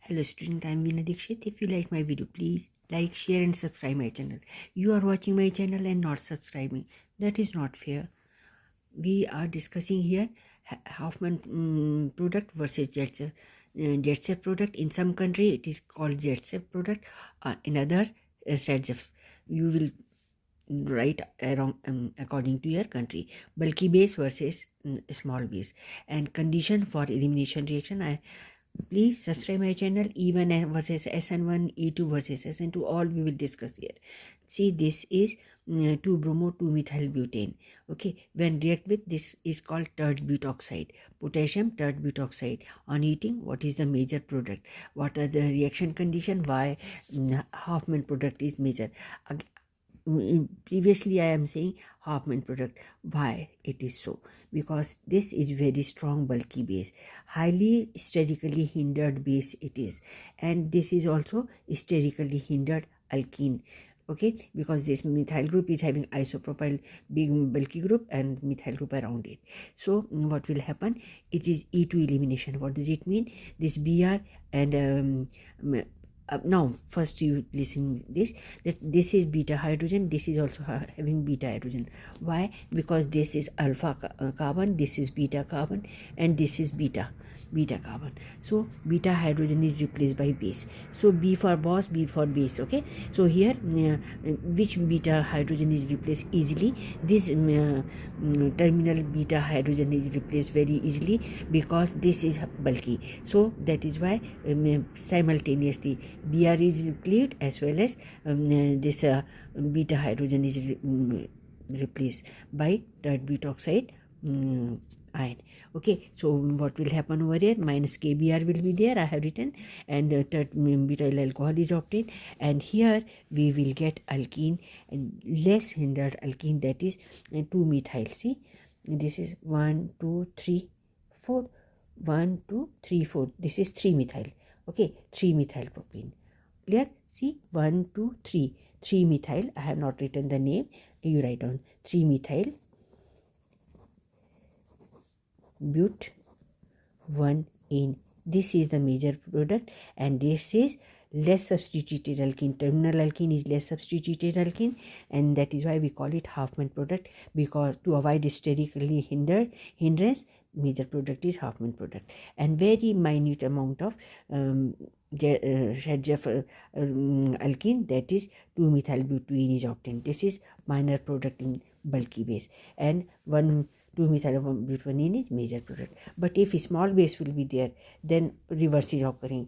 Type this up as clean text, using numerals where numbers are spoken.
Hello student, I am Veena Dikshit. If you like my video, please like, share and subscribe my channel. You are watching my channel and not subscribing. That is not fair. We are discussing here Hoffman product versus Jetset. Jetset product, in some country it is called Jetset product, in others Setzeff. You will write around according to your country. Bulky base versus small base, and condition for elimination reaction. Please subscribe my channel. E1 versus SN1, E2 versus SN2, all we will discuss here. See, this is 2-bromo 2-methyl butane. Okay, when react with this is called tert butoxide, potassium tert butoxide. On heating, what is the major product? What are the reaction condition? Why Hoffman product is major? Previously I am saying Hoffman product. Why it is so? Because this is very strong bulky base, highly sterically hindered base it is, and this is also sterically hindered alkene. Okay, because this methyl group is having isopropyl big bulky group and methyl group around it. So what will happen? It is E2 elimination. What does it mean? This Br and now first you listen this, that this is beta hydrogen, this is also having beta hydrogen. Why? Because this is alpha carbon, this is beta carbon, and this is beta carbon. So beta hydrogen is replaced by base. So B for boss, B for base. Okay, so here which beta hydrogen is replaced easily? This terminal beta hydrogen is replaced very easily because this is bulky. So that is why simultaneously Br is cleaved as well as this beta hydrogen is replaced by tert butoxide ion. Okay, so what will happen over here? Minus KBr will be there, I have written, and tert butyl alcohol is obtained, and here we will get alkene, and less hindered alkene, that is 2-methyl. See, this is 1 2 3 4, 1 2 3 4, this is 3-methyl. Okay, 3-methyl propene. Clear? See, 1 2 3, 3-methyl. I have not written the name, you write down 3-methyl but 1-ene. This is the major product, and this is less substituted alkene. Terminal alkene is less substituted alkene, and that is why we call it Hoffman product, because to avoid sterically hindrance, major product is Hoffman product. And very minute amount of Setzeff alkene, that is 2-methyl butene, is obtained. This is minor product in bulky base, and 2-methyl butene is major product. But if small base will be there, then reverse is occurring.